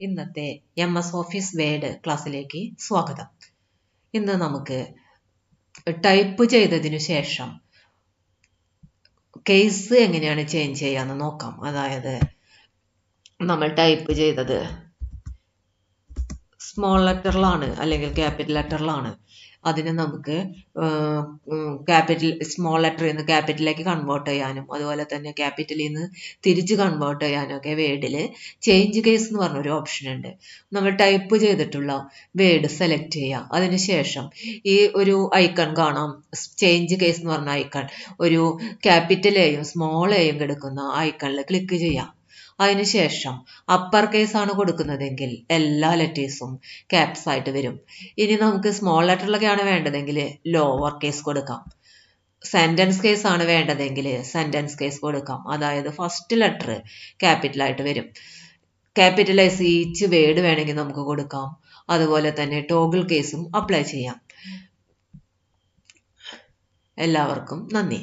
ഇന്നത്തെ MS office word ക്ലാസ്സിലേക്ക് സ്വാഗതം. ഇന്ന് നമുക്ക് ടൈപ്പ് ചെയ്തതിനു ശേഷം കേസ് എങ്ങനെയാണ് ചേഞ്ച് ചെയ്യാന്ന് നോക്കാം. അതായത് നമ്മൾ ടൈപ്പ് ചെയ്തത് സ്മോൾ ലെറ്ററിലാണ് അല്ലെങ്കിൽ ക്യാപിറ്റൽ ലെറ്ററിലാണ്. അതിന് നമുക്ക് സ്മോൾ ലെറ്ററിൽ നിന്ന് ക്യാപിറ്റലിലേക്ക് കൺവേർട്ട് ചെയ്യാനും അതുപോലെ തന്നെ ക്യാപിറ്റലിൽ നിന്ന് തിരിച്ച് കൺവേർട്ട് ചെയ്യാനും ഒക്കെ വേർഡിൽ ചേഞ്ച് കേസ് എന്ന് പറഞ്ഞൊരു ഓപ്ഷൻ ഉണ്ട്. നമ്മൾ ടൈപ്പ് ചെയ്തിട്ടുള്ള വേർഡ് സെലക്ട് ചെയ്യാം. അതിനുശേഷം ഈ ഒരു ഐക്കൺ കാണാം, ചേഞ്ച് കേസ് എന്ന് പറഞ്ഞ ഐക്കൺ, ഒരു ക്യാപിറ്റൽ എയും സ്മോൾ എയും എടുക്കുന്ന ഐക്കണിൽ ക്ലിക്ക് ചെയ്യാം. അതിനുശേഷം അപ്പർ കേസ് ആണ് കൊടുക്കുന്നതെങ്കിൽ എല്ലാ ലെറ്റേഴ്സും ക്യാപ്സ് ആയിട്ട് വരും. ഇനി നമുക്ക് സ്മോൾ ലെറ്ററിലൊക്കെയാണ് വേണ്ടതെങ്കിൽ ലോവർ കേസ് കൊടുക്കാം. സെന്റൻസ് കേസ് ആണ് വേണ്ടതെങ്കിൽ സെന്റൻസ് കേസ് കൊടുക്കാം. അതായത് ഫസ്റ്റ് ലെറ്റർ ക്യാപിറ്റൽ ആയിട്ട് വരും. ക്യാപിറ്റലൈസ് ഈച്ച് വേർഡ് വേണമെങ്കിൽ നമുക്ക് കൊടുക്കാം. അതുപോലെ തന്നെ ടോഗിൾ കേസും അപ്ലൈ ചെയ്യാം. എല്ലാവർക്കും നന്ദി.